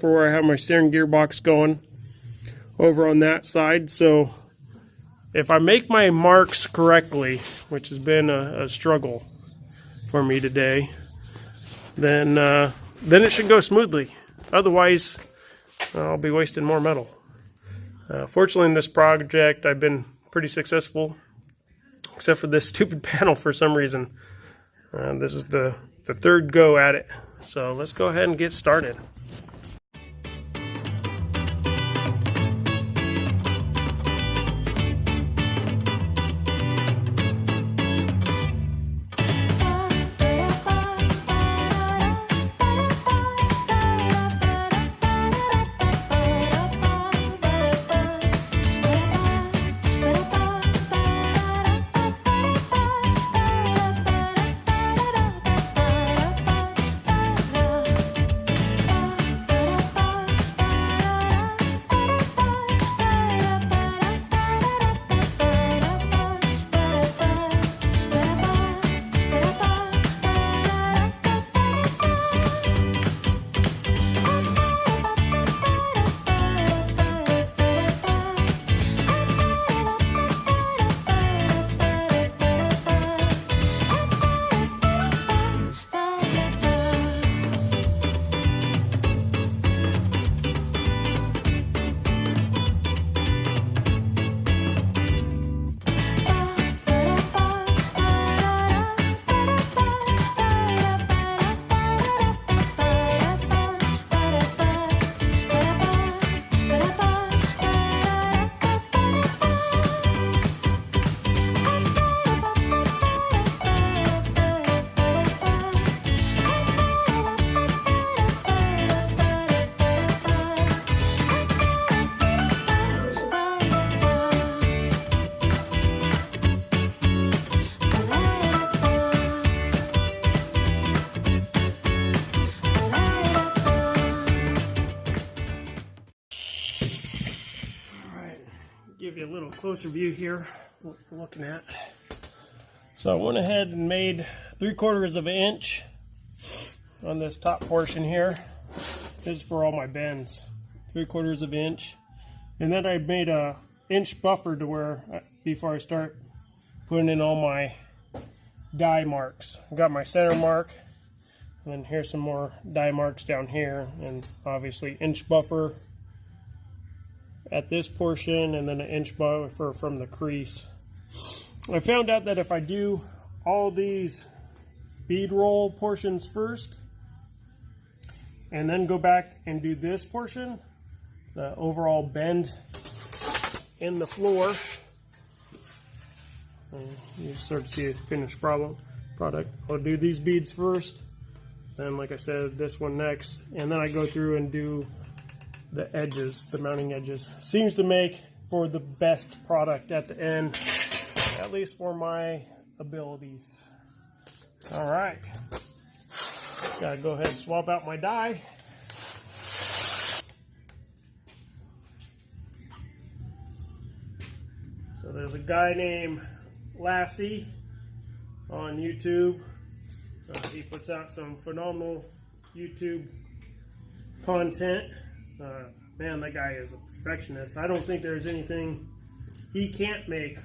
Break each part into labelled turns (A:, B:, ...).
A: for where I have my steering gearbox going over on that side. So if I make my marks correctly, which has been a struggle for me today, then it should go smoothly. Otherwise, I'll be wasting more metal. Fortunately, in this project, I've been pretty successful, except for this stupid panel for some reason. This is the third go at it. So let's go ahead and get started. Give you a little closer view here, what we're looking at. So I went ahead and made 3/4 of an inch on this top portion here. This is for all my bends, 3/4 of an inch. And then I made a inch buffer to where, before I start putting in all my die marks. I got my center mark, and then here's some more die marks down here, and obviously inch buffer at this portion, and then an inch buffer from the crease. I found out that if I do all these bead roll portions first and then go back and do this portion, the overall bend in the floor, and you start to see a finished product. I'll do these beads first, then like I said, this one next, and then I go through and do the edges, the mounting edges. Seems to make for the best product at the end, at least for my abilities. All right, gotta go ahead and swap out my die. So there's a guy named Lassie on YouTube. He puts out some phenomenal YouTube content. Man, that guy is a perfectionist. I don't think there's anything he can't make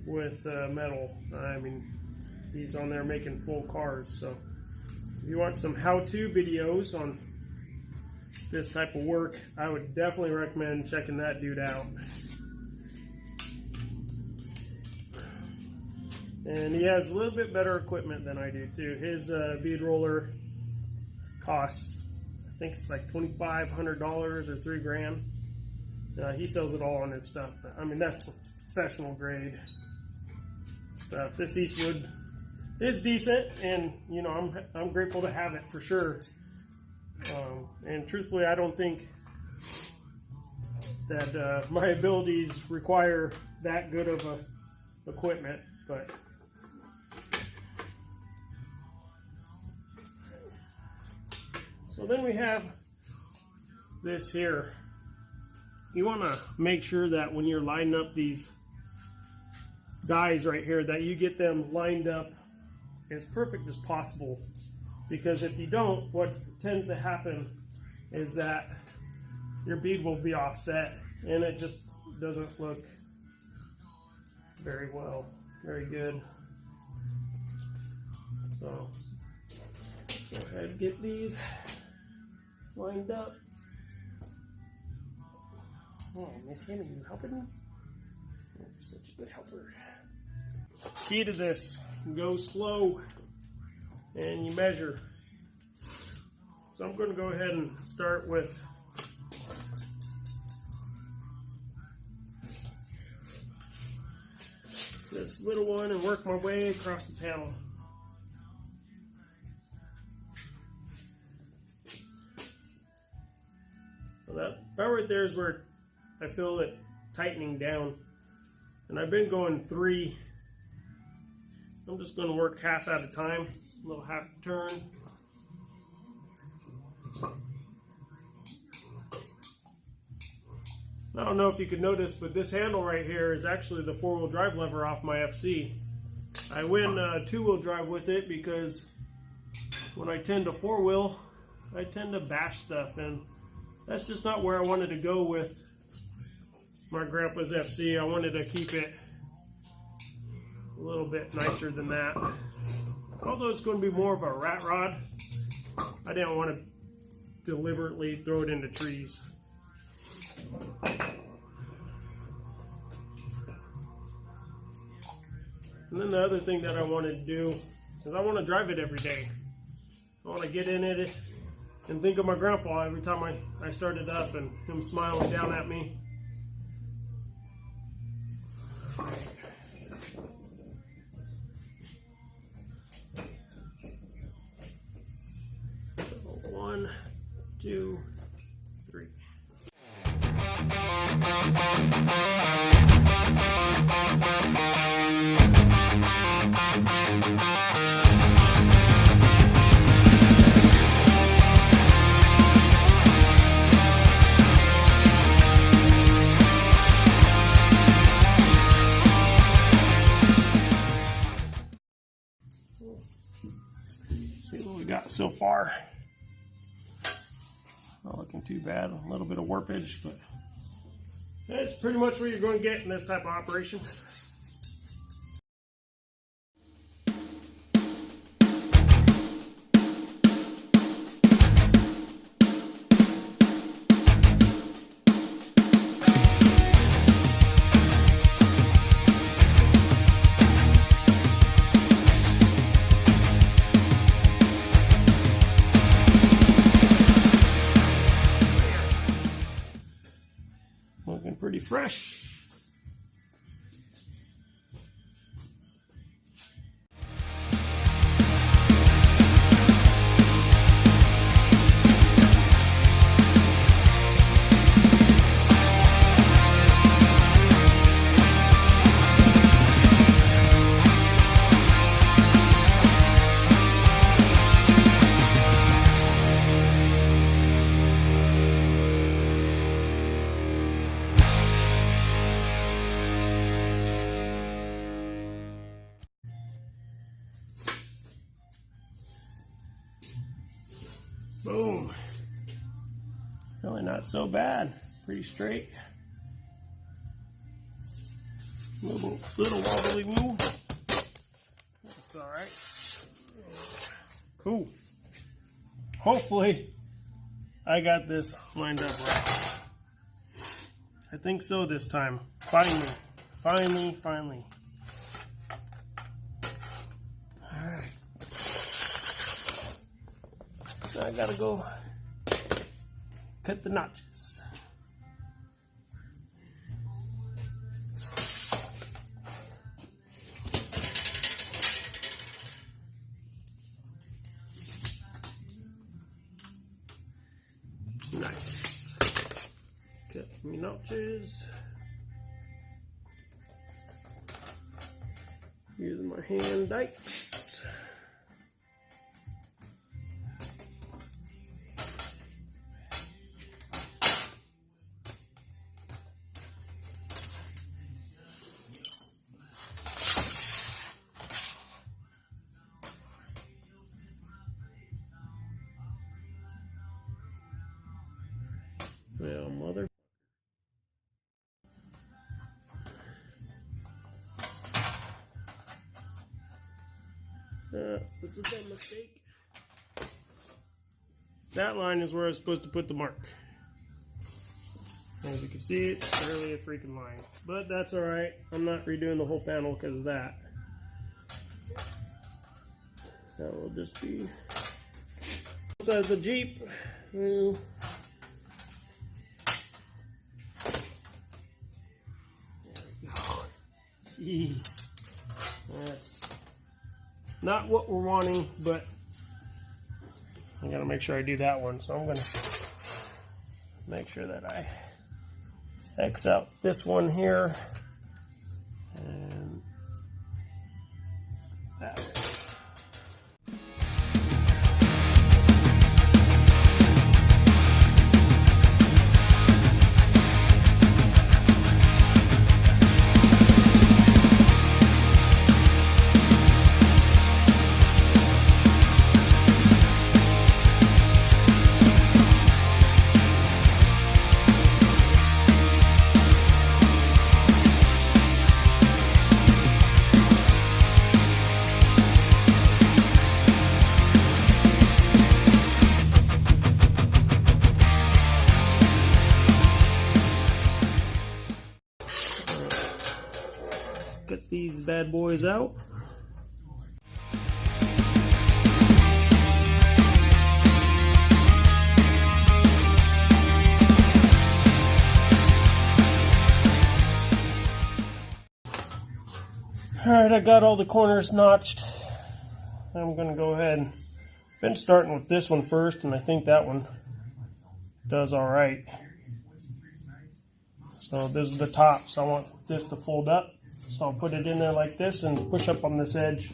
A: with metal. I mean, he's on there making full cars. So if you want some how-to videos on this type of work, I would definitely recommend checking that dude out. And he has a little bit better equipment than I do too. His bead roller costs, I think it's like $2,500 or $3,000. He sells it all on his stuff. But, I mean, that's professional grade stuff. This Eastwood is decent, and you know, I'm grateful to have it for sure. And truthfully, I don't think that my abilities require that good of a equipment, but so then we have this here. You want to make sure that when you're lining up these dies right here, that you get them lined up as perfect as possible, because if you don't, what tends to happen is that your bead will be offset and it just doesn't look very very good. So go ahead and get these lined up. Oh, Miss Henny, you helping me? You're such a good helper. Key to this, go slow and you measure. So I'm going to go ahead and start with this little one and work my way across the panel. So that right there is where I feel it tightening down. And I've been going 3. I'm just going to work half at a time, a little half turn. I don't know if you could notice, but this handle right here is actually the 4-wheel drive lever off my FC. I went 2-wheel drive with it because when I tend to 4-wheel, I tend to bash stuff, and that's just not where I wanted to go with my grandpa's FC. I wanted to keep it a little bit nicer than that. Although it's going to be more of a rat rod, I didn't want to deliberately throw it into trees. And then the other thing that I wanted to do is I want to drive it every day. I want to get in it and think of my grandpa every time I started up and him smiling down at me. So 1, 2, 3. See what we got so far. Not looking too bad. A little bit of warpage, but that's pretty much what you're going to get in this type of operation. Looking pretty fresh. Boom. Really not so bad. Pretty straight. Little wobbly move. That's alright. Cool. Hopefully I got this lined up right. I think so this time. Finally. Alright. I gotta go cut the notches. Nice. Cut me notches. Using my hand dikes. That's a dumb mistake. That line is where I was supposed to put the mark. As you can see, it's barely a freaking line. But that's alright. I'm not redoing the whole panel because of that. That will just be... Says the Jeep. Jeez, that's not what we're wanting, but I gotta make sure I do that one. So I'm gonna make sure that I X out this one here and that one. Get these bad boys out. Alright, I got all the corners notched. I'm going to go ahead and been starting with this one first, and I think that one does alright. So this is the top, so I want this to fold up. So I'll put it in there like this and push up on this edge.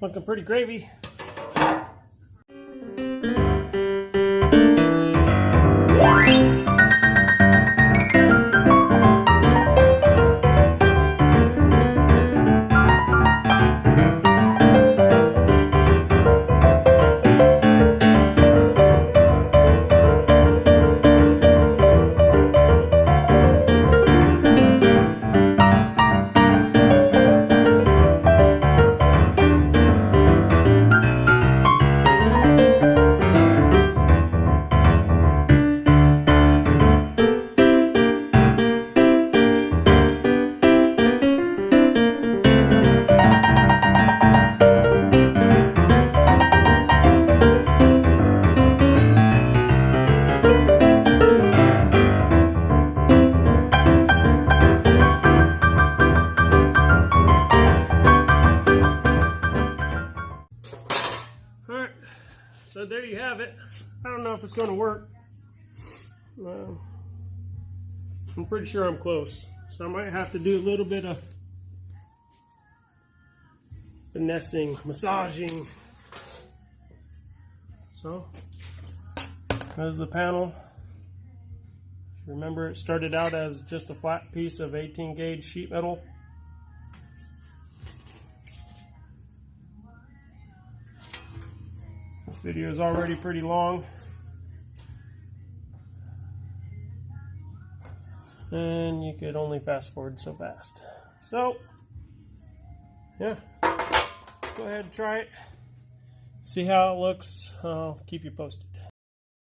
A: Looking pretty gravy. there you have it. I don't know if it's going to work. I'm pretty sure I'm close. So I might have to do a little bit of finessing, massaging. So, there's the panel. Remember, it started out as just a flat piece of 18 gauge sheet metal. This video is already pretty long. And you could only fast forward so fast. So, yeah, go ahead and try it. See how it looks. I'll keep you posted.